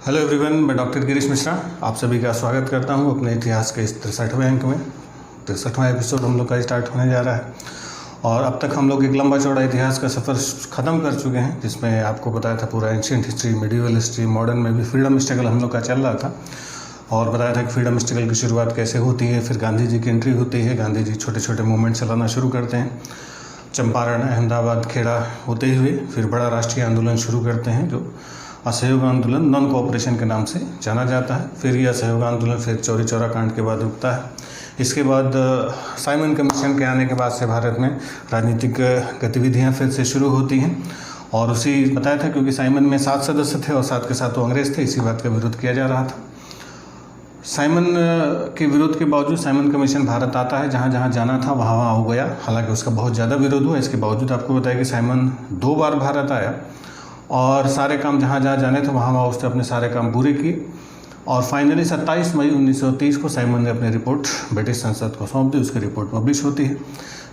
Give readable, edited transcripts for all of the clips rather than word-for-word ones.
Hello everyone, मैं doctor Girish Mishra आप सभी का स्वागत करता हूं अपने इतिहास के इस 63वें अंक में। 63वां एपिसोड हम लोग का स्टार्ट होने जा रहा है और अब तक हम लोग एक लंबा चौड़ा इतिहास का सफ़र ख़त्म कर चुके हैं, जिसमें आपको बताया था पूरा ancient history, medieval history, modern में भी फ्रीडम स्ट्रगल हम लोग का चल रहा था और बताया था कि फ्रीडम स्ट्रगल की शुरुआत कैसे होती है। फिर गांधी जी की एंट्री होती है, गांधी जी छोटे छोटे मूवमेंट चलाना शुरू करते हैं, चंपारण, अहमदाबाद, खेड़ा होते हुए फिर बड़ा राष्ट्रीय आंदोलन शुरू करते हैं जो असहयोग आंदोलन, नॉन कोऑपरेशन के नाम से जाना जाता है। फिर ये असहयोग आंदोलन फिर चौरी चौरा कांड के बाद रुकता है। इसके बाद साइमन कमीशन के आने के बाद से भारत में राजनीतिक गतिविधियां फिर से शुरू होती हैं और उसी बताया था क्योंकि साइमन में 7 सदस्य थे और 7 के 7 तो अंग्रेज थे, इसी बात का विरोध किया जा रहा था। साइमन के विरोध के बावजूद साइमन कमीशन भारत आता है, जहाँ जहाँ जाना था वहाँ वहाँ हो गया। हालांकि उसका बहुत ज़्यादा विरोध हुआ, इसके बावजूद आपको बताया कि साइमन 2 बार भारत आया और सारे काम जहाँ जहाँ जाने थे वहाँ वहाँ उसने अपने सारे काम पूरे किए और फाइनली 27 मई 1930 को साइमन ने अपनी रिपोर्ट ब्रिटिश संसद को सौंप दी। उसकी रिपोर्ट पब्लिश होती है।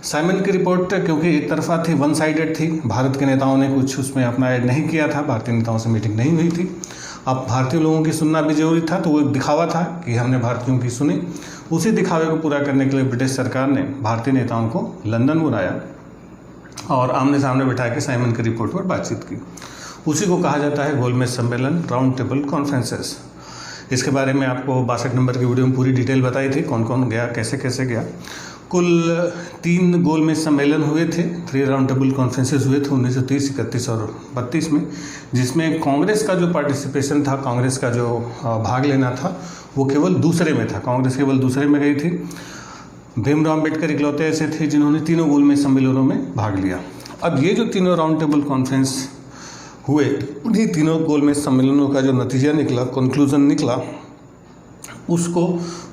साइमन की रिपोर्ट क्योंकि एक तरफा थी, वन साइडेड थी, भारत के नेताओं ने कुछ उसमें अपना ऐड नहीं किया था, भारतीय नेताओं से मीटिंग नहीं हुई थी। अब भारतीय लोगों की सुनना भी जरूरी था, तो वो एक दिखावा था कि हमने भारतीयों की सुनी। उसी दिखावे को पूरा करने के लिए ब्रिटिश सरकार ने भारतीय नेताओं को लंदन बुलाया और आमने सामने बिठा के साइमन की रिपोर्ट पर बातचीत की। उसी को कहा जाता है गोलमेज सम्मेलन, राउंड टेबल कॉन्फ्रेंसेस। इसके बारे में आपको 62 नंबर की वीडियो में पूरी डिटेल बताई थी, कौन कौन गया, कैसे कैसे गया। कुल 3 गोलमेज सम्मेलन हुए थे, 3 राउंड टेबल कॉन्फ्रेंसेस हुए थे 1930, 31 और 32 में, जिसमें कांग्रेस का जो पार्टिसिपेशन था, कांग्रेस का जो भाग लेना था वो केवल दूसरे में था। कांग्रेस केवल दूसरे में गई थी। भीमराव अम्बेडकर इकलौते ऐसे थे जिन्होंने तीनों गोलमेज सम्मेलनों में भाग लिया। अब ये जो तीनों राउंड टेबल कॉन्फ्रेंस हुए, उन्हीं तीनों गोलमेज सम्मेलनों का जो नतीजा निकला, कंक्लूजन निकला, उसको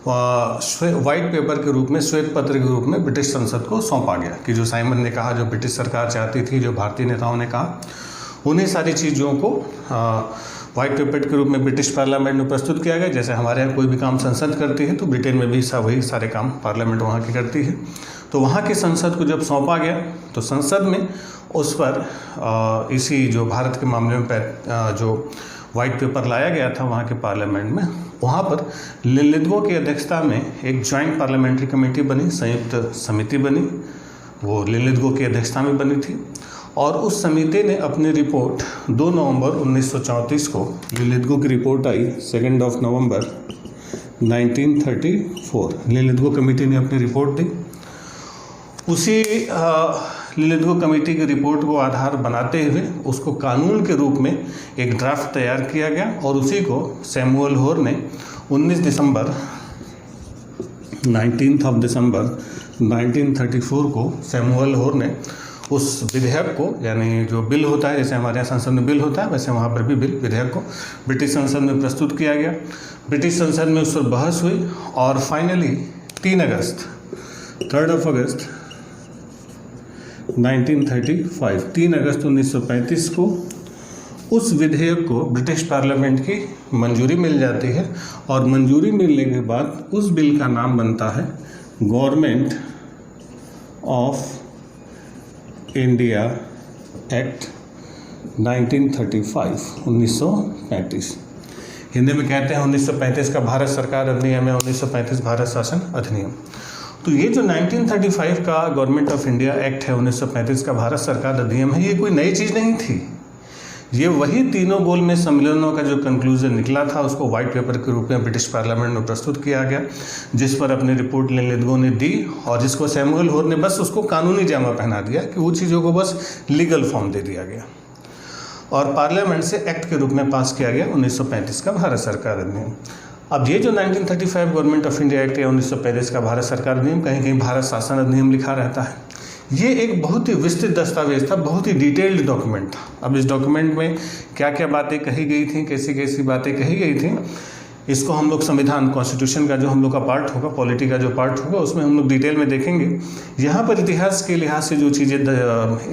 वाइट पेपर के रूप में, श्वेत पत्र के रूप में ब्रिटिश संसद को सौंपा गया कि जो साइमन ने कहा, जो ब्रिटिश सरकार चाहती थी, जो भारतीय नेताओं ने कहा, उन्हीं सारी चीज़ों को वाइट पेपर के रूप में ब्रिटिश पार्लियामेंट में प्रस्तुत किया गया। जैसे हमारे यहाँ कोई भी काम संसद करती है तो ब्रिटेन में भी वही सारे काम पार्लियामेंट वहाँ की करती है। तो वहाँ की संसद को जब सौंपा गया तो संसद में उस पर इसी जो भारत के मामले में जो वाइट पेपर लाया गया था वहाँ के पार्लियामेंट में, वहाँ पर लिनलिथगो की अध्यक्षता में एक जॉइंट पार्लियामेंट्री कमेटी बनी, संयुक्त समिति बनी, वो लिनलिथगो की अध्यक्षता में बनी थी और उस समिति ने अपनी रिपोर्ट 2 नवंबर 1934 को, लिनलिथगो की रिपोर्ट आई 2 नवंबर 1934, लिनलिथगो कमेटी ने अपनी रिपोर्ट दी। उसी लिनलिथगो कमेटी की रिपोर्ट को आधार बनाते हुए उसको कानून के रूप में एक ड्राफ्ट तैयार किया गया और उसी को सैमुअल होर ने 19 दिसंबर 1934 को सैमुअल होर ने उस विधेयक को, यानी जो बिल होता है, जैसे हमारे यहाँ संसद में बिल होता है वैसे वहाँ पर भी विधेयक को ब्रिटिश संसद में प्रस्तुत किया गया। ब्रिटिश संसद में उस पर बहस हुई और फाइनली 3 अगस्त 1935 को उस विधेयक को ब्रिटिश पार्लियामेंट की मंजूरी मिल जाती है और मंजूरी मिलने के बाद उस बिल का नाम बनता है government of India act 1935। Hindi में कहते हैं 1935 का भारत सरकार अधिनियम है, 1935 भारत शासन अधिनियम। तो ये जो 1935 का गवर्नमेंट ऑफ इंडिया एक्ट है, 1935 का भारत सरकार अधिनियम है, ये कोई नई चीज़ नहीं थी। ये वही तीनों गोलमेज सम्मेलनों का जो कंक्लूजन निकला था उसको वाइट पेपर के रूप में ब्रिटिश पार्लियामेंट में प्रस्तुत किया गया, जिस पर अपनी रिपोर्ट लिनलिथगो ने दी और जिसको सैमुअल होर ने बस उसको कानूनी जामा पहना दिया कि वो चीज़ों को बस लीगल फॉर्म दे दिया गया और पार्लियामेंट से एक्ट के रूप में पास किया गया 1935 का भारत सरकार अधिनियम। अब ये जो 1935 गवर्नमेंट ऑफ इंडिया एक्ट या 1935 का भारत सरकार अधिनियम, कहीं कहीं भारत शासन अधिनियम लिखा रहता है, ये एक बहुत ही विस्तृत दस्तावेज था, बहुत ही डिटेल्ड डॉक्यूमेंट था। अब इस डॉक्यूमेंट में क्या क्या बातें कही गई थी, कैसी कैसी बातें कही गई थी, इसको हम लोग संविधान, कॉन्स्टिट्यूशन का जो हम लोग का पार्ट होगा, पॉलिटी का जो पार्ट होगा, उसमें हम लोग डिटेल में देखेंगे। यहाँ पर इतिहास के लिहाज से जो चीज़ें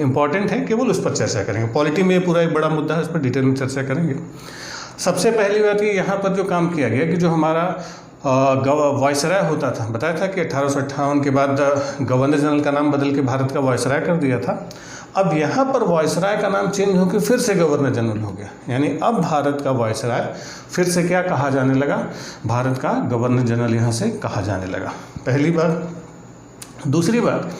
इंपॉर्टेंट है केवल उस पर चर्चा करेंगे। पॉलिटी में पूरा एक बड़ा मुद्दा है, उस पर डिटेल में चर्चा करेंगे। सबसे पहली बात ये यहाँ पर जो काम किया गया कि जो हमारा वायसराय होता था, बताया था कि 1858 के बाद गवर्नर जनरल का नाम बदल के भारत का वायसराय कर दिया था। अब यहाँ पर वायसराय का नाम चेंज होकर फिर से गवर्नर जनरल हो गया, यानी अब भारत का वायसराय फिर से क्या कहा जाने लगा, भारत का गवर्नर जनरल यहाँ से कहा जाने लगा, पहली बात। दूसरी बात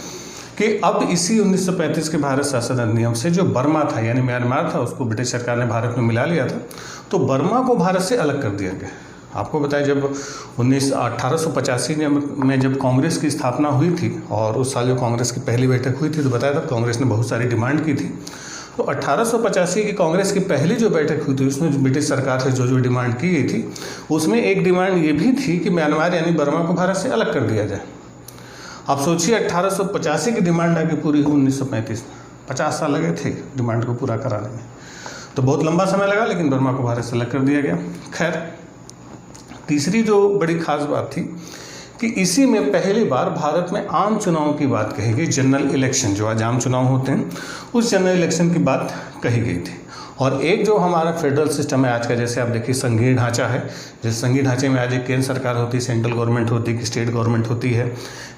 कि अब इसी 1935 के भारत शासन अधिनियम से जो बर्मा था यानी म्यांमार था, उसको ब्रिटिश सरकार ने भारत में मिला लिया था, तो बर्मा को भारत से अलग कर दिया गया। आपको बताया जब 1885 में जब कांग्रेस की स्थापना हुई थी और उस साल जो कांग्रेस की पहली बैठक हुई थी तो बताया था कांग्रेस ने बहुत सारी डिमांड की थी। तो 1885 की कांग्रेस की पहली जो बैठक हुई थी उसमें ब्रिटिश सरकार से जो डिमांड की गई थी उसमें एक डिमांड ये भी थी कि म्यांमार यानी बर्मा को भारत से अलग कर दिया जाए। आप सोचिए 1885 की डिमांड आके पूरी हुई 1935 में, 50 साल लगे थे डिमांड को पूरा कराने में, तो बहुत लंबा समय लगा, लेकिन बर्मा को भारत से अलग कर दिया गया। खैर, तीसरी जो बड़ी खास बात थी कि इसी में पहली बार भारत में आम चुनाव की बात कही गई, जनरल इलेक्शन, जो आज आम चुनाव होते हैं उस जनरल इलेक्शन की बात कही गई थी। और एक जो हमारा फेडरल सिस्टम है आज का, जैसे आप देखिए संघीय ढांचा है, जैसे संघीय ढांचे में आज एक केंद्र सरकार होती है, सेंट्रल गवर्नमेंट होती है, स्टेट गवर्नमेंट होती है,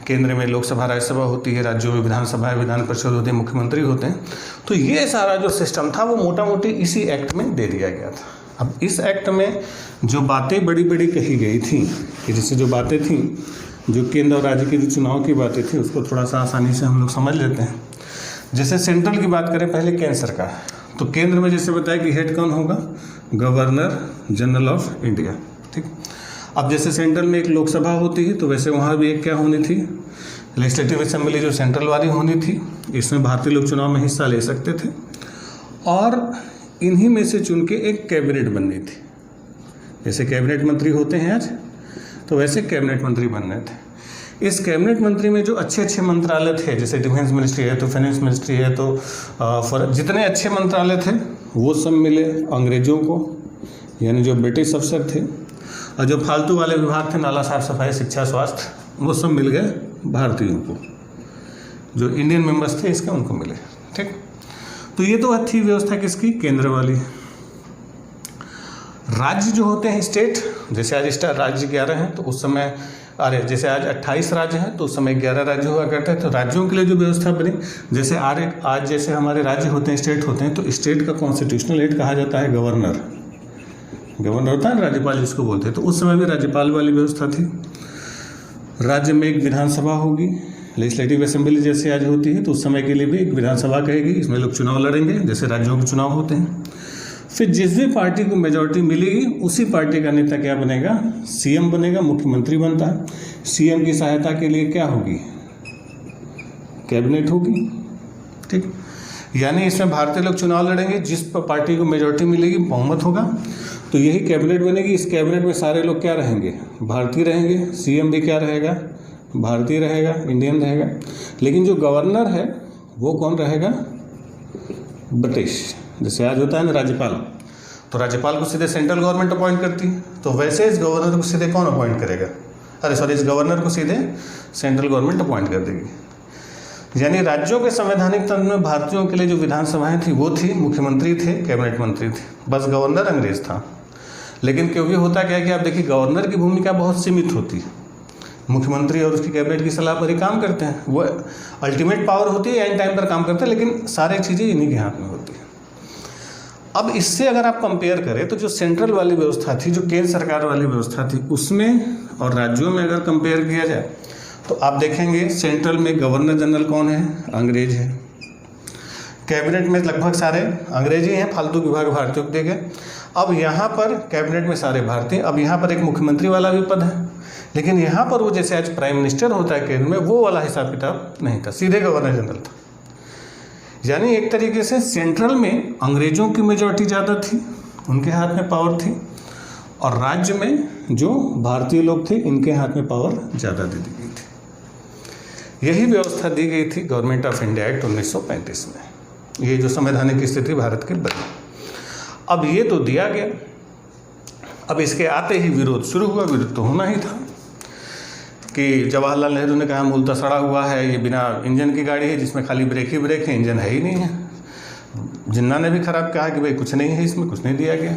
केंद्र में लोकसभा राज्यसभा होती है, राज्यों में विधानसभा विधान परिषद होती है, मुख्यमंत्री होते हैं। तो ये सारा जो सिस्टम था वो मोटा मोटी इसी एक्ट में दे दिया गया था। अब इस एक्ट में जो बातें बड़ी बड़ी कही गई थी, कि जैसे जो बातें थी जो केंद्र और राज्य के जो चुनाव की बातें थी उसको थोड़ा सा आसानी से हम लोग समझ लेते हैं। जैसे सेंट्रल की बात करें पहले केंद्र सरकार, तो केंद्र में जैसे बताया कि हेड कौन होगा, गवर्नर जनरल ऑफ इंडिया, ठीक। अब जैसे सेंट्रल में एक लोकसभा होती है तो वैसे वहाँ भी एक क्या होनी थी, लेजिस्लेटिव असेंबली जो सेंट्रल वाली होनी थी, इसमें भारतीय लोग चुनाव में हिस्सा ले सकते थे और इन्हीं में से चुन के एक कैबिनेट बननी थी। जैसे कैबिनेट मंत्री होते हैं आज, तो वैसे कैबिनेट मंत्री बनने थे। इस कैबिनेट मंत्री में जो अच्छे अच्छे मंत्रालय थे, जैसे डिफेंस मिनिस्ट्री है तो फाइनेंस मिनिस्ट्री है, तो जितने अच्छे मंत्रालय थे वो सब मिले अंग्रेजों को, यानी जो ब्रिटिश अफसर थे, और जो फालतू वाले विभाग थे, नाला साफ सफाई शिक्षा स्वास्थ्य, वो सब मिल गए भारतीयों को, जो इंडियन मेंबर्स थे इसके उनको मिले, ठीक। तो ये तो अच्छी व्यवस्था किसकी, केंद्र वाली। राज्य जो होते हैं स्टेट, जैसे आज राज्य 11 हैं तो उस समय, अरे जैसे आज 28 राज्य हैं तो उस समय 11 राज्य हुआ करते हैं। तो राज्यों के लिए जो व्यवस्था बनी, जैसे आज जैसे हमारे राज्य होते हैं, स्टेट होते हैं, तो स्टेट का कॉन्स्टिट्यूशनल हेड कहा जाता है गवर्नर। गवर्नर होता है ना, राज्यपाल जिसको बोलते हैं, तो उस समय भी राज्यपाल वाली व्यवस्था थी। राज्य में एक विधानसभा होगी, लेजिस्लेटिव असेंबली जैसे आज होती है, तो उस समय के लिए भी एक विधानसभा कहेगी, इसमें लोग चुनाव लड़ेंगे जैसे राज्यों के चुनाव होते हैं। फिर जिस भी पार्टी को मेजॉरिटी मिलेगी उसी पार्टी का नेता क्या बनेगा, सीएम बनेगा, मुख्यमंत्री बनता है। सीएम की सहायता के लिए क्या होगी, कैबिनेट होगी, ठीक। यानी इसमें भारतीय लोग चुनाव लड़ेंगे, जिस पार्टी को मेजॉरिटी मिलेगी, बहुमत होगा, तो यही कैबिनेट बनेगी। इस कैबिनेट में सारे लोग क्या रहेंगे, भारतीय रहेंगे, सीएम भी क्या रहेगा, भारतीय रहेगा, इंडियन रहेगा। लेकिन जो गवर्नर है वो कौन रहेगा, ब्रिटिश। जैसे आज होता है ना राज्यपाल, तो राज्यपाल को सीधे सेंट्रल गवर्नमेंट अपॉइंट करती है, तो वैसे इस गवर्नर को सीधे कौन अपॉइंट करेगा, इस गवर्नर को सीधे सेंट्रल गवर्नमेंट अपॉइंट कर देगी। यानी राज्यों के संवैधानिक तंत्र में भारतीयों के लिए जो विधानसभाएं थी वो थी, मुख्यमंत्री थे, कैबिनेट मंत्री थे, बस गवर्नर अंग्रेज था। लेकिन क्योंकि होता क्या है कि आप देखिए गवर्नर की भूमिका बहुत सीमित होती है, मुख्यमंत्री और उसकी कैबिनेट की सलाह पर ही काम करते हैं, वो अल्टीमेट पावर होती है, एंड टाइम पर काम करते हैं, लेकिन सारी चीज़ें इन्हीं के हाथ में होती है। अब इससे अगर आप कंपेयर करें तो जो सेंट्रल वाली व्यवस्था थी, जो केंद्र सरकार वाली व्यवस्था थी, उसमें और राज्यों में अगर कंपेयर किया जाए तो आप देखेंगे सेंट्रल में गवर्नर जनरल कौन है, अंग्रेज है। कैबिनेट में लगभग सारे अंग्रेजी हैं, फालतू विभाग भारतीयों को दे गए। अब यहाँ पर कैबिनेट में सारे भारतीय, अब यहाँ पर एक मुख्यमंत्री वाला भी पद है, लेकिन यहाँ पर वो जैसे आज प्राइम मिनिस्टर होता है केंद्र में, वो वाला हिसाब किताब नहीं था, सीधे गवर्नर जनरल था। यानी एक तरीके से सेंट्रल में अंग्रेजों की मेजॉरिटी ज़्यादा थी, उनके हाथ में पावर थी, और राज्य में जो भारतीय लोग थे इनके हाथ में पावर ज़्यादा दे दी गई थी। यही व्यवस्था दी गई थी गवर्नमेंट ऑफ इंडिया एक्ट 1935 में। ये जो संवैधानिक स्थिति भारत की बनी। अब ये तो दिया गया, अब इसके आते ही विरोध शुरू हुआ। विरोध तो होना ही था कि जवाहरलाल नेहरू ने कहा मूलतः सड़ा हुआ है, ये बिना इंजन की गाड़ी है, जिसमें खाली ब्रेक ही ब्रेक है, इंजन है ही नहीं है। जिन्ना ने भी खराब कहा कि भाई कुछ नहीं है इसमें, कुछ नहीं दिया गया।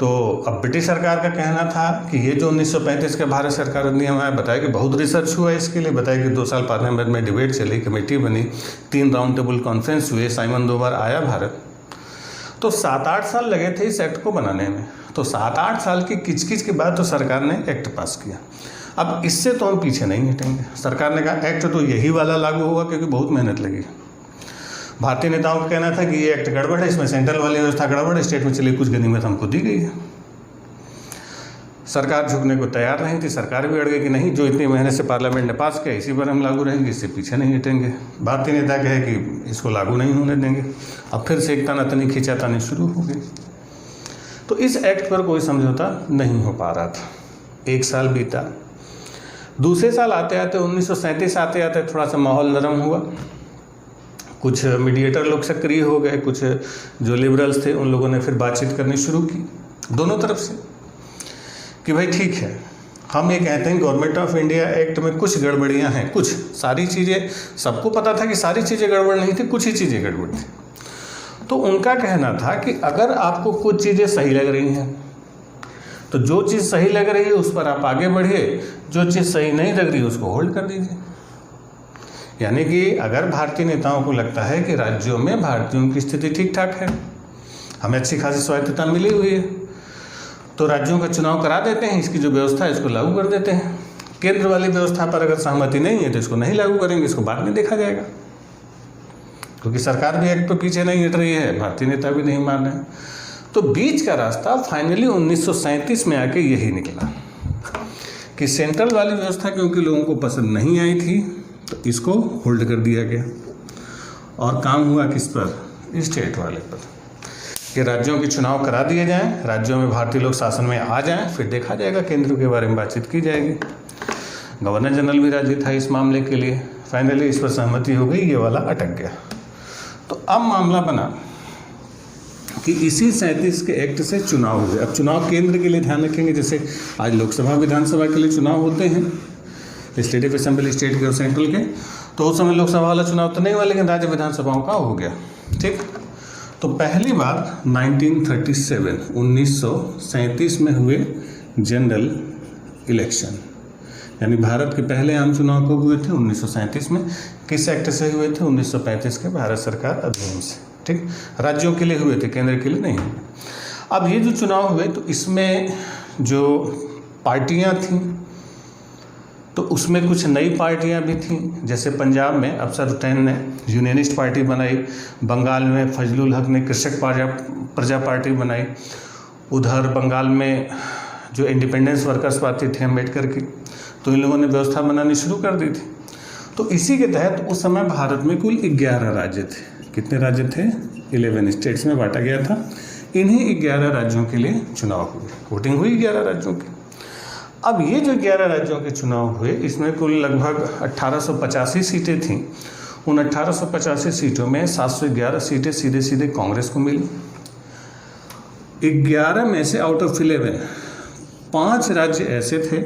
तो अब ब्रिटिश सरकार का कहना था कि ये जो 1935 के भारत सरकार अधिनियम है, बताया कि बहुत रिसर्च हुआ इसके लिए, बताया कि 2 साल पार्लियामेंट में डिबेट चली, कमेटी बनी, 3 राउंड टेबल कॉन्फ्रेंस हुए, साइमन 2 बार आया भारत। तो 7-8 साल लगे थे इस एक्ट को बनाने में। तो 7-8 साल की किचकिच के बाद तो सरकार ने एक्ट पास किया। अब इससे तो हम पीछे नहीं हटेंगे। सरकार ने कहा एक्ट तो यही वाला लागू होगा क्योंकि बहुत मेहनत लगी। भारतीय नेताओं का कहना था कि ये एक्ट गड़बड़ है, इसमें सेंट्रल वाली व्यवस्था गड़बड़ है, स्टेट में चली कुछ गनीमत हमको दी गई है। सरकार झुकने को तैयार नहीं थी। सरकार भी अड़ गई कि नहीं, जो इतनी मेहनत से पार्लियामेंट ने पास किया इसी पर हम लागू रहेंगे, इससे पीछे नहीं हटेंगे। भारतीय नेता कहे कि इसको लागू नहीं होने देंगे। अब फिर से एक तनातनी खींचातानी शुरू हो गई। तो इस एक्ट पर कोई समझौता नहीं हो पा रहा था। 1 साल बीता। दूसरे साल आते आते 1937 आते आते थोड़ा सा माहौल नरम हुआ। कुछ मीडिएटर लोग सक्रिय हो गए, कुछ जो लिबरल्स थे उन लोगों ने फिर बातचीत करनी शुरू की दोनों तरफ से कि भाई ठीक है, हम ये कहते हैं गवर्नमेंट ऑफ इंडिया एक्ट में कुछ गड़बड़ियां हैं, कुछ सारी चीज़ें सबको पता था कि सारी चीज़ें गड़बड़ नहीं थी, कुछ ही चीज़ें गड़बड़ थी। तो उनका कहना था कि अगर आपको कुछ चीज़ें सही लग रही हैं तो जो चीज़ सही लग रही है उस पर आप आगे बढ़िए, जो चीज़ सही नहीं लग रही उसको होल्ड कर दीजिए। यानी कि अगर भारतीय नेताओं को लगता है कि राज्यों में भारतीयों की स्थिति ठीक ठाक है, हमें अच्छी खासी स्वायत्तता मिली हुई है, तो राज्यों का चुनाव करा देते हैं, इसकी जो व्यवस्था है इसको लागू कर देते हैं। केंद्र वाली व्यवस्था पर अगर सहमति नहीं है तो इसको नहीं लागू करेंगे, इसको बाद में देखा जाएगा। क्योंकि सरकार भी एक्ट पर पीछे नहीं हट रही है, भारतीय नेता भी नहीं मान रहे हैं। तो बीच का रास्ता फाइनली 1937 में आके यही निकला कि सेंट्रल वाली व्यवस्था क्योंकि लोगों को पसंद नहीं आई थी तो इसको होल्ड कर दिया गया। और काम हुआ किस पर? स्टेट वाले पर, कि राज्यों के चुनाव करा दिए जाएं, राज्यों में भारतीय लोग शासन में आ जाएं, फिर देखा जाएगा, केंद्र के बारे में बातचीत की जाएगी। गवर्नर जनरल भी राजी था इस मामले के लिए। फाइनली इस पर सहमति हो गई, ये वाला अटक गया। तो अब मामला बना कि इसी 37 के एक्ट से चुनाव हुए। अब चुनाव केंद्र के लिए ध्यान रखेंगे, जैसे आज लोकसभा विधानसभा के लिए चुनाव होते हैं, लेजिस्लेटिव असेंबली स्टेट के और सेंट्रल के, तो उस समय लोकसभा वाला चुनाव तो नहीं हुआ, लेकिन राज्य विधानसभाओं का हो गया। ठीक, तो पहली बार 1937 में हुए जनरल इलेक्शन, यानी भारत के पहले आम चुनाव कब हुए थे? 1937 में। किस एक्ट से हुए थे? 1935 के भारत सरकार अधिनियम से। ठीक, राज्यों के लिए हुए थे, केंद्र के लिए नहीं हुए। अब ये जो चुनाव हुए तो इसमें जो पार्टियां थीं तो उसमें कुछ नई पार्टियां भी थीं। जैसे पंजाब में अफसर हुसैन ने यूनियनिस्ट पार्टी बनाई, बंगाल में फजलुल हक ने कृषक प्रजा पार्टी बनाई, उधर बंगाल में जो इंडिपेंडेंस वर्कर्स पार्टी थी अम्बेडकर की, तो इन लोगों ने व्यवस्था बनानी शुरू कर दी थी। तो इसी के तहत उस समय भारत में कुल 11 राज्य थे। कितने राज्य थे? 11 स्टेट्स में बांटा गया था। इन्हीं 11 राज्यों के लिए चुनाव हुए, वोटिंग हुई 11 राज्यों की। अब ये जो 11 राज्यों के चुनाव हुए, इसमें कुल लगभग 1885 सीटें थीं। उन 1885 सीटों में 711 सीटें सीधे सीधे कांग्रेस को मिली। 11 में से आउट ऑफ 11 5 राज्य ऐसे थे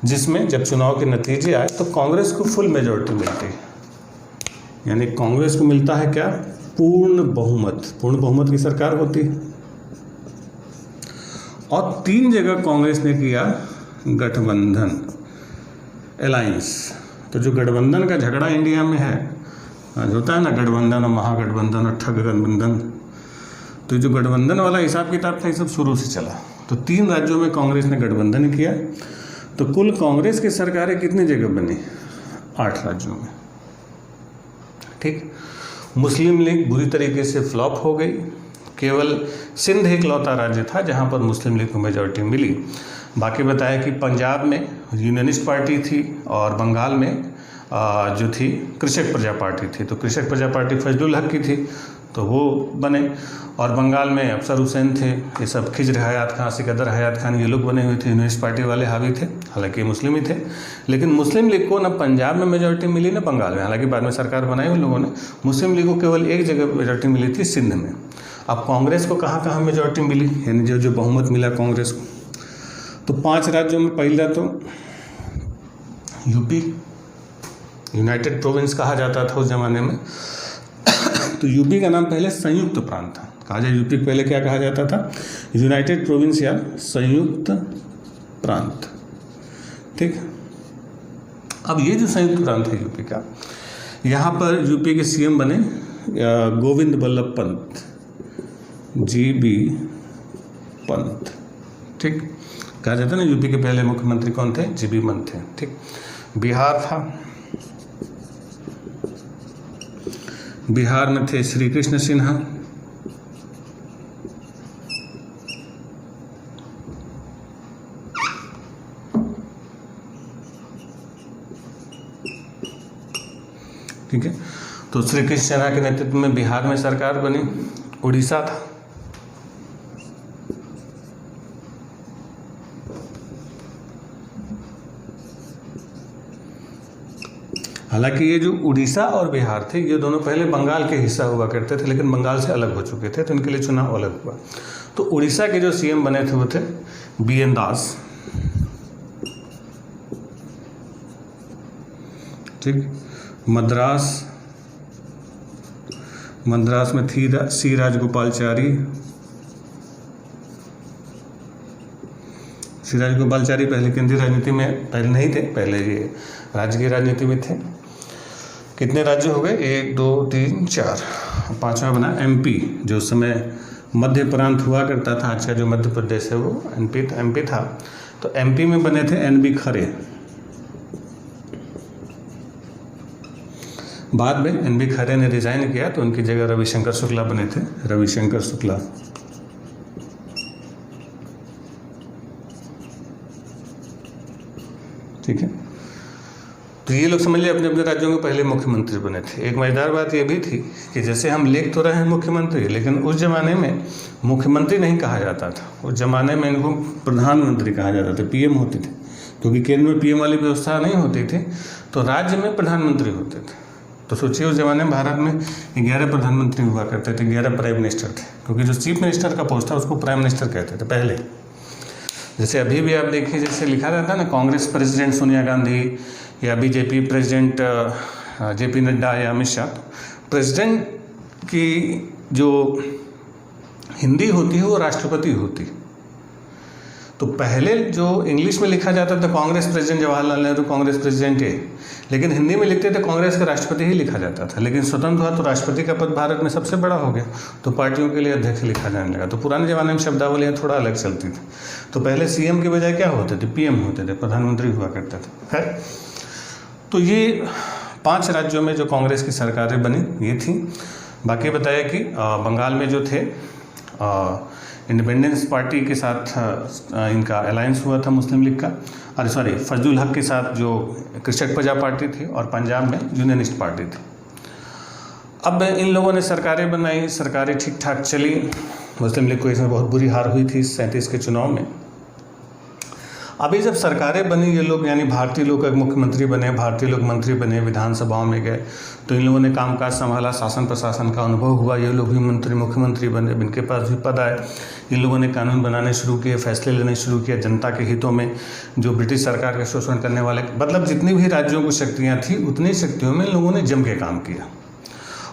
जिसमें जब चुनाव के नतीजे आए तो कांग्रेस को फुल मेजॉरिटी मिलती है। यानी कांग्रेस को मिलता है क्या? पूर्ण बहुमत। पूर्ण बहुमत की सरकार होती है। और 3 जगह कांग्रेस ने किया गठबंधन, अलायंस। तो जो गठबंधन का झगड़ा इंडिया में है, आज होता है ना गठबंधन और महागठबंधन और ठग गठबंधन, तो जो गठबंधन वाला हिसाब किताब था ये सब शुरू से चला। तो 3 राज्यों में कांग्रेस ने गठबंधन किया। तो कुल कांग्रेस की सरकारें कितनी जगह बनी? 8 राज्यों में। ठीक, मुस्लिम लीग बुरी तरीके से फ्लॉप हो गई। केवल सिंध इकलौता राज्य था जहां पर मुस्लिम लीग को मेजॉरिटी मिली। बाकी बताया कि पंजाब में यूनियनिस्ट पार्टी थी और बंगाल में जो थी कृषक प्रजा पार्टी थी। तो कृषक प्रजा पार्टी फजलुल हक की थी तो वो बने, और बंगाल में अफसर हुसैन थे, ये सब खिजर हयात खान, सिकंदर हयात खान, ये लोग बने हुए थे, यूनियनिस्ट पार्टी वाले हावी थे, हालांकि मुस्लिम ही थे। लेकिन मुस्लिम लीग को न पंजाब में मेजॉरिटी मिली न बंगाल में, हालांकि बाद में सरकार बनाई उन लोगों ने। मुस्लिम लीग को केवल एक जगह मेजॉरिटी मिली थी, सिंध में। अब कांग्रेस को कहाँ कहाँ मेजॉरिटी मिली, यानी जो बहुमत मिला कांग्रेस को? तो 5 राज्यों में पहला तो यूपी, यूनाइटेड प्रोविंस कहा जाता था उस जमाने में। तो यूपी का नाम पहले संयुक्त प्रांत था। आज यूपी को पहले क्या कहा जाता था? यूनाइटेड प्रोविंस या संयुक्त प्रांत। ठीक, अब ये जो संयुक्त प्रांत है यूपी का, यहाँ पर यूपी के सीएम बने गोविंद बल्लभ पंत, GB पंत। ठीक, कहा जाता है ना यूपी के पहले मुख्यमंत्री कौन थे? GB पंत थे। ठीक, बिहार था, बिहार में थे श्री कृष्ण सिन्हा, ठीक है। तो श्री कृष्ण सिन्हा के नेतृत्व में बिहार में सरकार बनी। उड़ीसा था, हालांकि ये जो उड़ीसा और बिहार थे ये दोनों पहले बंगाल के हिस्सा हुआ करते थे, लेकिन बंगाल से अलग हो चुके थे, तो इनके लिए चुनाव अलग हुआ। तो उड़ीसा के जो सीएम बने थे वो थे BN दास। ठीक, मद्रास में थी C राजगोपालचारी। C राजगोपालचारी पहले केंद्रीय राजनीति में पहले नहीं थे, पहले ये राज्य की राजनीति में थे। कितने राज्य हो गए? 1 2 3 4, पांचवा बना MP, जो उस समय मध्य प्रांत हुआ करता था। आज का जो मध्य प्रदेश है वो MP था। तो MP में बने थे NB खरे। बाद में NB खरे ने रिजाइन किया तो उनकी जगह रविशंकर शुक्ला बने थे, रविशंकर शुक्ला। ठीक है, तो ये लोग समझ लिया अपने अपने राज्यों के पहले मुख्यमंत्री बने थे। एक मजेदार बात ये भी थी कि जैसे हम लिख तो रहे हैं मुख्यमंत्री, लेकिन उस जमाने में मुख्यमंत्री नहीं कहा जाता था। उस जमाने में इनको प्रधानमंत्री कहा जाता था, PM होते थे, क्योंकि केंद्र में PM वाली व्यवस्था नहीं होती थी, तो राज्य में प्रधानमंत्री होते थे। तो सोचिए उस जमाने में भारत में 11 प्रधानमंत्री हुआ करते थे, 11 प्राइम मिनिस्टर थे, क्योंकि जो चीफ मिनिस्टर का पोस्ट था उसको प्राइम मिनिस्टर कहते थे पहले। जैसे अभी भी आप देखिए, जैसे लिखा रहता है ना कांग्रेस प्रेसिडेंट सोनिया गांधी या BJP प्रेसिडेंट JP नड्डा या अमित शाह। प्रेसिडेंट की जो हिंदी होती है वो राष्ट्रपति होती। तो पहले जो इंग्लिश में लिखा जाता था कांग्रेस प्रेसिडेंट जवाहरलाल नेहरू कांग्रेस प्रेसिडेंट है, लेकिन हिंदी में लिखते थे कांग्रेस का राष्ट्रपति ही लिखा जाता था। लेकिन स्वतंत्र हुआ तो राष्ट्रपति का पद भारत में सबसे बड़ा हो गया, तो पार्टियों के लिए अध्यक्ष लिखा जाने लगा। तो पुराने ज़माने में शब्दावलियाँ थोड़ा अलग चलती थी। तो पहले CM के बजाय क्या होते थे? PM होते थे, प्रधानमंत्री हुआ करते थे। है, तो ये 5 राज्यों में जो कांग्रेस की सरकारें बनी ये थी। बाकी बताया कि बंगाल में जो थे इंडिपेंडेंस पार्टी के साथ इनका अलायंस हुआ था मुस्लिम लीग का, फजलुल हक के साथ जो कृषक प्रजा पार्टी थी, और पंजाब में यूनियनिस्ट पार्टी थी। अब इन लोगों ने सरकारें बनाई, सरकारें ठीक ठाक चली। मुस्लिम लीग को इसमें बहुत बुरी हार हुई थी 37 के चुनाव में। अभी जब सरकारें बनी, ये लोग यानी भारतीय लोग मुख्यमंत्री बने, भारतीय लोग मंत्री बने, विधानसभाओं में गए, तो इन लोगों ने कामकाज संभाला, शासन प्रशासन का अनुभव हुआ। ये लोग भी मुख्यमंत्री बने, इनके पास भी पद आए। इन लोगों ने कानून बनाने शुरू किए, फैसले लेने शुरू किए जनता के हितों में। जो ब्रिटिश सरकार का शोषण करने वाले, मतलब जितनी भी राज्यों को शक्तियाँ थी उतनी शक्तियों में इन लोगों ने जम के काम किया।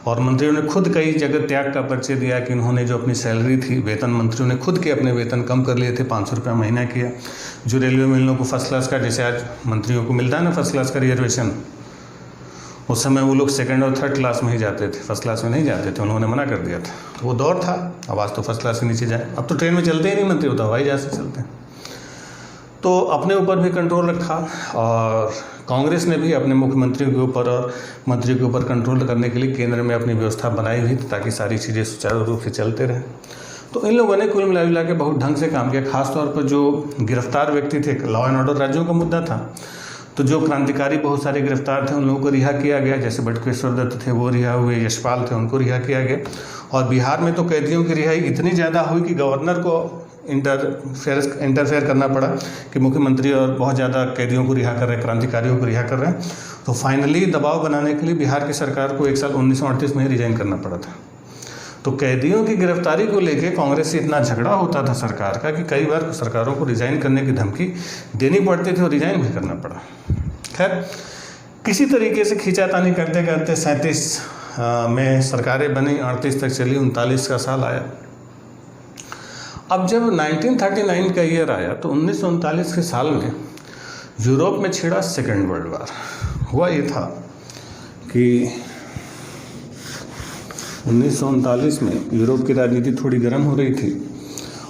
और मंत्रियों ने खुद कई जगह त्याग का परिचय दिया कि उन्होंने जो अपनी सैलरी थी, वेतन मंत्रियों ने खुद के अपने वेतन कम कर लिए थे, 500 रुपये महीना किया। जो रेलवे में इन लोगों को फर्स्ट क्लास का, जैसे आज मंत्रियों को मिलता है ना फर्स्ट क्लास का रिजर्वेशन, उस समय वो लोग सेकंड और थर्ड क्लास में ही जाते थे, फर्स्ट क्लास में नहीं जाते थे, उन्होंने मना कर दिया था। वो दौर था। अब आज तो फर्स्ट क्लास के नीचे जाए, अब तो ट्रेन में चलते ही नहीं मंत्री, होता हवाई जहाज से चलते हैं। तो अपने ऊपर भी कंट्रोल रखा, और कांग्रेस ने भी अपने मुख्यमंत्रियों के ऊपर और मंत्रियों के ऊपर कंट्रोल करने के लिए केंद्र में अपनी व्यवस्था बनाई हुई थी, ताकि सारी चीज़ें सुचारू रूप से चलते रहें। तो इन लोगों ने कुल मिला के बहुत ढंग से काम किया। खासतौर पर जो गिरफ्तार व्यक्ति थे, लॉ एंड ऑर्डर राज्यों का मुद्दा था, तो जो क्रांतिकारी बहुत सारे गिरफ्तार थे उन लोगों को रिहा किया गया। जैसे बटुकेश्वर दत्त थे वो रिहा हुए, यशपाल थे उनको रिहा किया गया। और बिहार में तो कैदियों की रिहाई इतनी ज़्यादा हुई कि गवर्नर को इंटरफेयर करना पड़ा कि मुख्यमंत्री और बहुत ज़्यादा कैदियों को रिहा कर रहे हैं, क्रांतिकारियों को रिहा कर रहे हैं। तो फाइनली दबाव बनाने के लिए बिहार की सरकार को 1 साल 1938 में ही रिजाइन करना पड़ा था। तो कैदियों की गिरफ्तारी को लेकर कांग्रेस से इतना झगड़ा होता था सरकार का कि कई बार सरकारों को रिजाइन करने की धमकी देनी पड़ती थी और रिजाइन भी करना पड़ा। खैर, किसी तरीके से खींचातानी करते करते 37 में सरकारें बनी, 38 तक चली, 39 का साल आया। अब जब 1939 का ईयर आया तो 1939 के साल में यूरोप में छिड़ा सेकेंड वर्ल्ड वार। हुआ ये था कि 1939 में यूरोप की राजनीति थोड़ी गर्म हो रही थी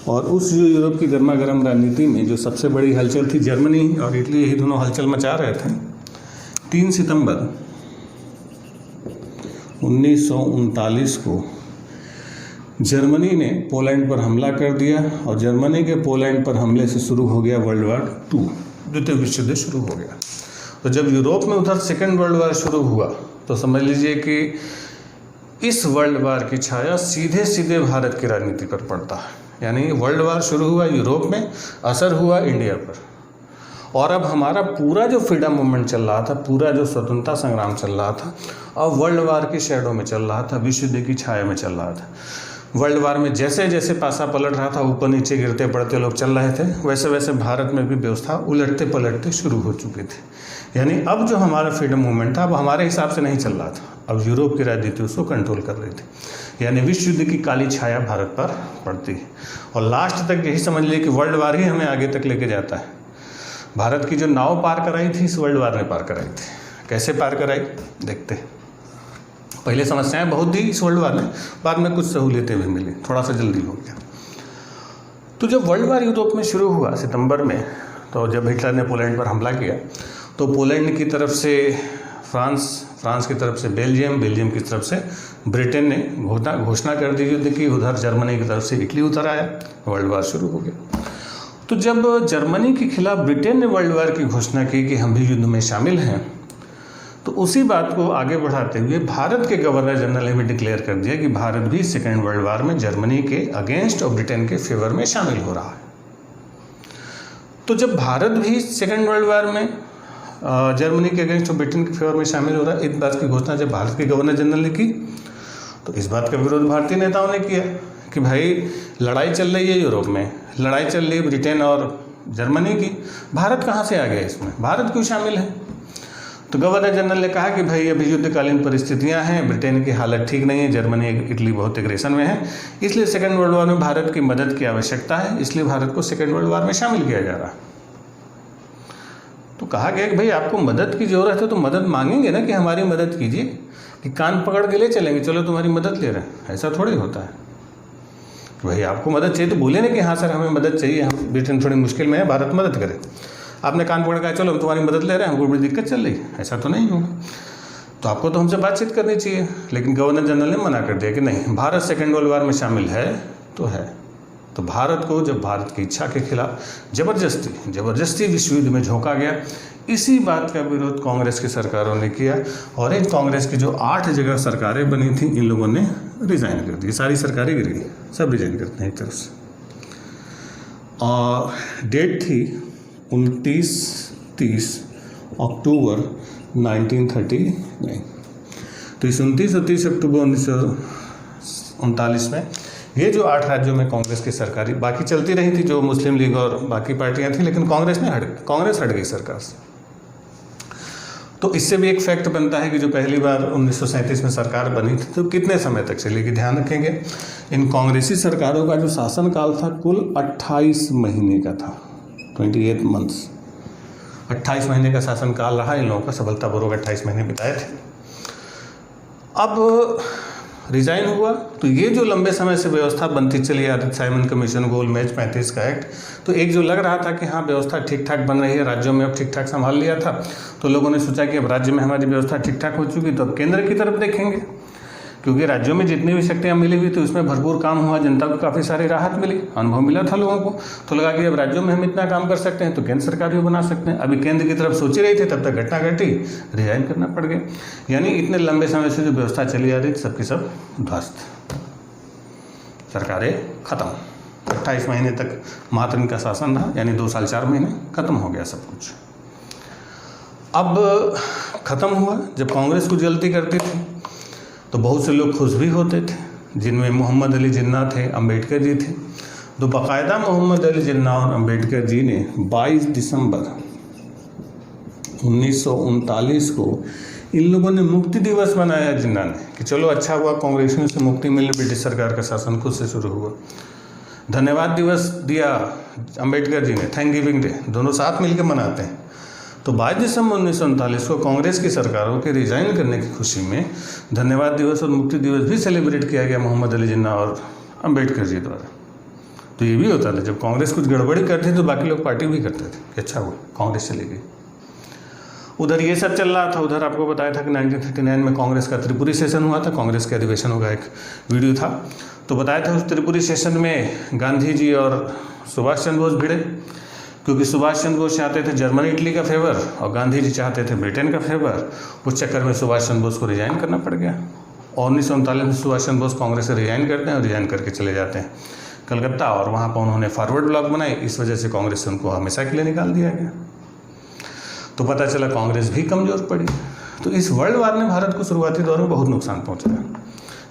और उस यूरोप की गर्मा गर्म राजनीति में जो सबसे बड़ी हलचल थी, जर्मनी और इटली यही दोनों हलचल मचा रहे थे। 3 सितंबर 1939 को जर्मनी ने पोलैंड पर हमला कर दिया और जर्मनी के पोलैंड पर हमले से शुरू हो गया वर्ल्ड वार 2, द्वितीय विश्व युद्ध शुरू हो गया। तो जब यूरोप में उधर सेकेंड वर्ल्ड वार शुरू हुआ तो समझ लीजिए कि इस वर्ल्ड वार की छाया सीधे सीधे भारत की राजनीति पर पड़ता है। यानी वर्ल्ड वार शुरू हुआ यूरोप में, असर हुआ इंडिया पर, और अब हमारा पूरा जो फ्रीडम मूवमेंट चल रहा था, पूरा जो स्वतंत्रता संग्राम चल रहा था, अब वर्ल्ड वार की शैडो में चल रहा था, विश्व युद्ध की छाया में चल रहा था। वर्ल्ड वार में जैसे जैसे पासा पलट रहा था, ऊपर नीचे गिरते पड़ते लोग चल रहे थे, वैसे वैसे भारत में भी व्यवस्था उलटते पलटते शुरू हो चुकी थी। यानी अब जो हमारा फ्रीडम मूवमेंट था अब हमारे हिसाब से नहीं चल रहा था, अब यूरोप की राजनीति उसको कंट्रोल कर रही थी। यानी विश्व युद्ध की काली छाया भारत पर पड़ती है और लास्ट तक यही समझ लीजिए कि वर्ल्ड वार ही हमें आगे तक लेके जाता है। भारत की जो नाव पार कराई थी इस वर्ल्ड वार ने पार कराई थी। कैसे पार कराई देखते हैं। पहले समस्याएं बहुत दी इस वर्ल्ड वार में, बाद में कुछ सहूलियतें भी मिली, थोड़ा सा जल्दी हो गया। तो जब वर्ल्ड वार यूरोप में शुरू हुआ सितंबर में, तो जब हिटलर ने पोलैंड पर हमला किया तो पोलैंड की तरफ से फ्रांस की तरफ से बेल्जियम की तरफ से ब्रिटेन ने घोषणा कर दी युद्ध की। उधर जर्मनी की तरफ से इटली उतर आया, वर्ल्ड वार शुरू हो गया। तो जब जर्मनी के खिलाफ ब्रिटेन ने वर्ल्ड वार की घोषणा की कि हम भी युद्ध में शामिल हैं, तो उसी बात को आगे बढ़ाते हुए भारत के गवर्नर जनरल ने भी डिक्लेयर कर दिया कि भारत भी सेकेंड वर्ल्ड वार में जर्मनी के अगेंस्ट और ब्रिटेन के फेवर में शामिल हो रहा है। तो जब भारत भी सेकेंड वर्ल्ड वार में जर्मनी के अगेंस्ट और ब्रिटेन के फेवर में शामिल हो रहा है, इस बात की घोषणा जब भारत के गवर्नर जनरल ने की तो इस बात का विरोध भारतीय नेताओं ने किया कि भाई लड़ाई चल रही है यूरोप में, लड़ाई चल रही है ब्रिटेन और जर्मनी की, भारत कहाँ से आ गया इसमें, भारत क्यों शामिल है। तो गवर्नर जनरल ने कहा कि भाई अभी युद्धकालीन परिस्थितियां हैं, ब्रिटेन की हालत ठीक नहीं है, जर्मनी इटली बहुत एग्रेशन में है, इसलिए सेकेंड वर्ल्ड वार में भारत की मदद की आवश्यकता है, इसलिए भारत को सेकेंड वर्ल्ड वार में शामिल किया जा रहा है। तो कहा गया कि भाई आपको मदद की ज़रूरत है तो मदद मांगेंगे ना कि हमारी मदद कीजिए, कि कान पकड़ के ले चलेंगे चलो तुम्हारी मदद ले रहे हैं, ऐसा थोड़ी होता है। कि भाई आपको मदद चाहिए तो बोले ना कि हाँ सर हमें मदद चाहिए, हम ब्रिटेन थोड़ी मुश्किल में है, भारत मदद करे। आपने कान पकड़ कहा चलो हम तुम्हारी मदद ले रहे हैं, हमको बड़ी दिक्कत चल रही है, ऐसा तो नहीं होगा। तो आपको तो हमसे बातचीत करनी चाहिए। लेकिन गवर्नर जनरल ने मना कर दिया कि नहीं, भारत सेकेंड वर्ल्ड वार में शामिल है तो है। तो भारत को जब भारत की इच्छा के खिलाफ जबरदस्ती विश्व युद्ध में झोंका गया, इसी बात का विरोध कांग्रेस की सरकारों ने किया और इन कांग्रेस की जो 8 जगह सरकारें बनी थी इन लोगों ने रिज़ाइन कर दी, सारी सरकारें गिर गई, सब रिज़ाइन करते हैं एक तरफ से। और डेट थी 29-30 अक्टूबर 1939। तो इस 29 और 30 अक्टूबर 1939 में ये जो 8 राज्यों में कांग्रेस की सरकारी बाकी चलती रही थी, जो मुस्लिम लीग और बाकी पार्टियां थी, लेकिन कांग्रेस हट गई सरकार से। तो इससे भी एक फैक्ट बनता है कि जो पहली बार 1937 में सरकार बनी थी तो कितने समय तक चलेगी। ध्यान रखेंगे इन कांग्रेसी सरकारों का जो शासनकाल था कुल 28 महीने का था, 28 मंथ्स, 28 महीने का शासनकाल रहा इन लोगों का, सफलतापूर्वक 28 महीने बिताए थे। अब रिजाइन हुआ तो ये जो लंबे समय से व्यवस्था बनती चली आ रही, साइमन कमीशन, गोलमेज, 35 का एक्ट, तो एक जो लग रहा था कि हाँ व्यवस्था ठीक ठाक बन रही है, राज्यों में अब ठीक ठाक संभाल लिया था, तो लोगों ने सोचा कि अब राज्य में हमारी व्यवस्था ठीक ठाक हो चुकी तो अब केंद्र की तरफ देखेंगे, क्योंकि राज्यों में जितनी भी शक्तियाँ मिली हुई थी उसमें भरपूर काम हुआ, जनता को काफ़ी सारी राहत मिली, अनुभव मिला था लोगों को, तो लगा कि अब राज्यों में हम इतना काम कर सकते हैं तो केंद्र सरकार भी बना सकते हैं। अभी केंद्र की तरफ सोच ही रही थी तब तक घटना घटी, रिजाइन करना पड़ गया। यानी इतने लंबे समय से जो व्यवस्था चली आ रही थी सबकी सब ध्वस्त, सरकारें खत्म। 28 महीने तक मात्र इनका शासन रहा, यानी 2 साल 4 महीने खत्म हो गया सब कुछ। अब खत्म हुआ, जब कांग्रेस कुछ गलती करती थी तो बहुत से लोग खुश भी होते थे, जिनमें मोहम्मद अली जिन्ना थे, अंबेडकर जी थे। तो बाकायदा मोहम्मद अली जिन्ना और अंबेडकर जी ने 22 दिसंबर 1939 को इन लोगों ने मुक्ति दिवस मनाया जिन्ना ने, कि चलो अच्छा हुआ कांग्रेसियों से मुक्ति मिली, ब्रिटिश सरकार का शासन खुद से शुरू हुआ। धन्यवाद दिवस दिया अंबेडकर जी ने, थैंक गिविंग डे, दोनों साथ मिलकर मनाते हैं। तो 22 दिसंबर 1939 को कांग्रेस की सरकारों के रिजाइन करने की खुशी में धन्यवाद दिवस और मुक्ति दिवस भी सेलिब्रेट किया गया मोहम्मद अली जिन्ना और अंबेडकर जी द्वारा। तो ये भी होता था, जब कांग्रेस कुछ गड़बड़ी करती तो बाकी लोग पार्टी भी करते थे कि अच्छा हुआ कांग्रेस चली गई। उधर ये सब चल रहा था। उधर आपको बताया था कि 1939 में कांग्रेस का त्रिपुरी सेशन हुआ था, कांग्रेस के अधिवेशनों का एक वीडियो था। तो बताया था उस त्रिपुरी सेशन में गांधी जी और सुभाष चंद्र बोस भिड़े, क्योंकि सुभाष चंद्र बोस चाहते थे जर्मनी इटली का फेवर और गांधी जी चाहते थे ब्रिटेन का फेवर। उस चक्कर में सुभाष चंद्र बोस को रिजाइन करना पड़ गया और 1939 में सुभाष चंद्र बोस कांग्रेस से रिजाइन करते हैं और रिजाइन करके चले जाते हैं कलकत्ता, और वहाँ पर उन्होंने फॉरवर्ड ब्लॉक बनाई। इस वजह से कांग्रेस से उनको हमेशा के लिए निकाल दिया गया। तो पता चला कांग्रेस भी कमज़ोर पड़ी। तो इस वर्ल्ड वार ने भारत को शुरुआती दौर में बहुत नुकसान पहुंचाया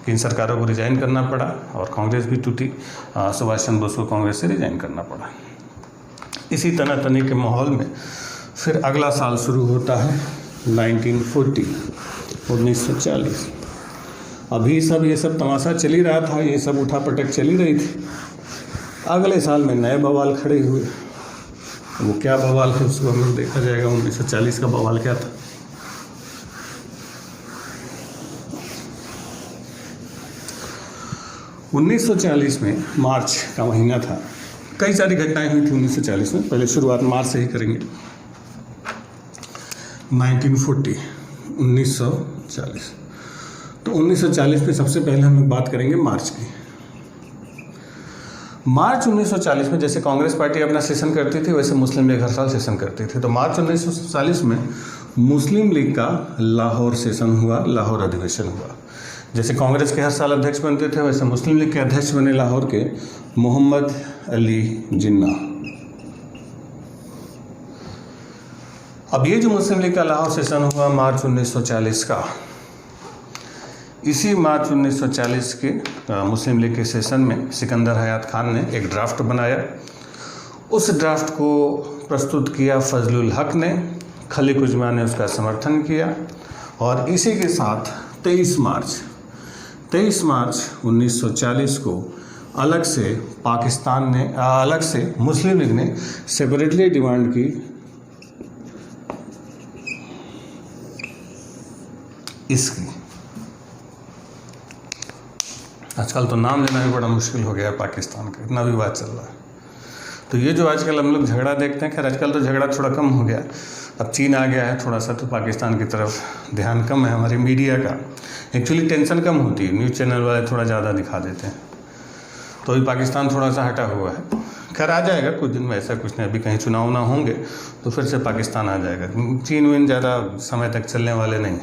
कि इन सरकारों को रिजाइन करना पड़ा और कांग्रेस भी टूटी। सुभाष चंद्र बोस को कांग्रेस से रिजाइन करना पड़ा। इसी तनातनी के माहौल में फिर अगला साल शुरू होता है 1940। अभी ये सब तमाशा चल ही रहा था, ये सब उठापटक चली रही थी। अगले साल में नए बवाल खड़े हुए। वो क्या बवाल है उसको हम लोग देखा जाएगा। 1940 का बवाल क्या था। ,1940 में मार्च का महीना था। कई सारी घटनाएं हुई थी 1940 में। पहले शुरुआत मार्च से ही करेंगे। 1940 तो 1940 में सबसे पहले हम लोग बात करेंगे मार्च की। मार्च 1940 में जैसे कांग्रेस पार्टी अपना सेशन करती थी वैसे मुस्लिम लीग हर साल सेशन करती थी। तो मार्च 1940 में मुस्लिम लीग का लाहौर सेशन हुआ, लाहौर अधिवेशन हुआ। जैसे कांग्रेस के हर साल अध्यक्ष बनते थे वैसे मुस्लिम लीग के अध्यक्ष बने लाहौर के मोहम्मद अली जिन्ना। अब ये जो मुस्लिम लीग का लाहौर सेशन हुआ मार्च 1940 का, इसी मार्च 1940 के मुस्लिम लीग के सेशन में सिकंदर हयात खान ने एक ड्राफ्ट बनाया। उस ड्राफ्ट को प्रस्तुत किया फजलुल हक ने, खलीक उजमा ने उसका समर्थन किया और इसी के साथ 23 मार्च 1940 को अलग से मुस्लिम लीग ने सेपरेटली डिमांड की इसकी। आजकल तो नाम लेना भी बड़ा मुश्किल हो गया है पाकिस्तान का, इतना विवाद चल रहा है। तो ये जो आजकल हम लोग झगड़ा देखते हैं, खैर आजकल तो झगड़ा थोड़ा कम हो गया, अब चीन आ गया है थोड़ा सा, तो पाकिस्तान की तरफ ध्यान कम है हमारी मीडिया का। एक्चुअली टेंशन कम होती है, न्यूज़ चैनल वाले थोड़ा ज़्यादा दिखा देते हैं। तो अभी पाकिस्तान थोड़ा सा हटा हुआ है, खैर आ जाएगा कुछ दिन में, ऐसा कुछ नहीं। अभी कहीं चुनाव ना होंगे तो फिर से पाकिस्तान आ जाएगा। चीन विन ज़्यादा समय तक चलने वाले नहीं,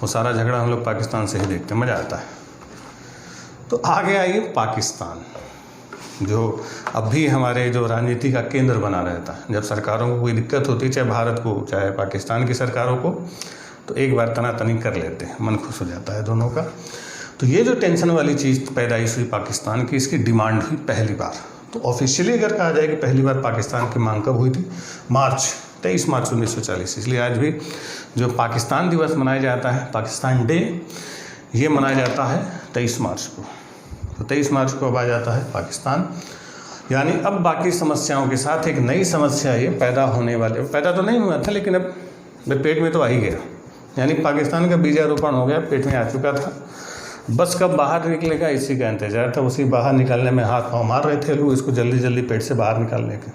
वो सारा झगड़ा हम लोग पाकिस्तान से ही देखते हैं, मज़ा आता है। तो आगे आइए पाकिस्तान, जो अब भी हमारे जो राजनीति का केंद्र बना रहता है। जब सरकारों को कोई दिक्कत होती है, चाहे भारत को चाहे पाकिस्तान की सरकारों को, तो एक बार तनातनी कर लेते हैं, मन खुश हो जाता है दोनों का। तो ये जो टेंशन वाली चीज़ पैदाइश हुई पाकिस्तान की, इसकी डिमांड हुई पहली बार। तो ऑफिशियली अगर कहा जाए कि पहली बार पाकिस्तान की मांग कब हुई थी, 23 मार्च 1940। इसलिए आज भी जो पाकिस्तान दिवस मनाया जाता है, पाकिस्तान डे, ये मनाया जाता है 23 मार्च को। तो 23 मार्च को अब आ जाता है पाकिस्तान, यानी अब बाकी समस्याओं के साथ एक नई समस्या ये पैदा होने वाले, पैदा तो नहीं हुआ था लेकिन अब पेट में तो आ ही गया, यानी पाकिस्तान का बीजारोपण हो गया, पेट में आ चुका था। बस कब बाहर निकलेगा इसी का इंतजार था। उसी बाहर निकालने में हाथ पाँव मार रहे थे लोग इसको जल्दी जल्दी पेट से बाहर निकालने के।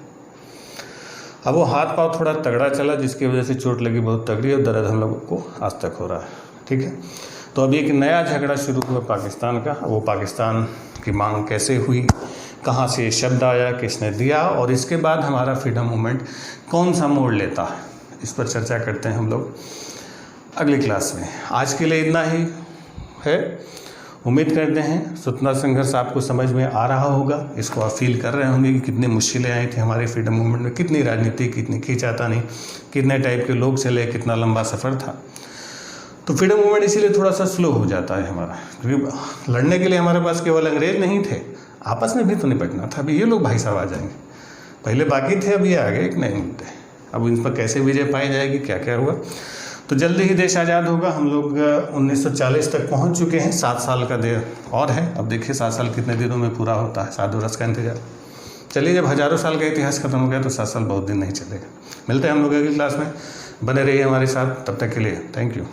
अब वो हाथ पाँव थोड़ा तगड़ा चला, जिसकी वजह से चोट लगी बहुत तगड़ी और दर्द हम लोगों को आज तक हो रहा है। ठीक है, तो अब एक नया झगड़ा शुरू हुआ पाकिस्तान का। वो पाकिस्तान की मांग कैसे हुई, कहाँ से ये शब्द आया, किसने दिया, और इसके बाद हमारा फ्रीडम मूवमेंट कौन सा मोड़ लेता है, इस पर चर्चा करते हैं हम लोग अगली क्लास में। आज के लिए इतना ही है। उम्मीद करते हैं स्वतंत्रता संघर्ष आपको समझ में आ रहा होगा, इसको आप फील कर रहे होंगे कि कितनी मुश्किलें आई थी हमारे फ्रीडम मूवमेंट में, कितनी राजनीति, कितनी खींचातानी, कितने टाइप के लोग चले, कितना लंबा सफ़र था। तो फ्रीडम मूवमेंट इसीलिए थोड़ा सा स्लो हो जाता है हमारा, क्योंकि लड़ने के लिए हमारे पास केवल अंग्रेज नहीं थे, आपस में भी तो निपटना था। अभी ये लोग भाई साहब आ जाएंगे, पहले बाकी थे, अभी आ गए, एक नहीं मिलते। अब इन पर कैसे विजय पाई जाएगी, क्या क्या हुआ, तो जल्दी ही देश आज़ाद होगा। हम लोग 1940 तक पहुंच चुके हैं, 7 साल का देर और है। अब देखिए 7 साल कितने दिनों में पूरा होता है, 7 वर्ष का इंतजार। चलिए, जब हज़ारों साल का इतिहास खत्म हो गया तो 7 साल बहुत दिन नहीं चलेगा। मिलते हैं हम लोग अगली क्लास में, बने रहिए हमारे साथ, तब तक के लिए थैंक यू।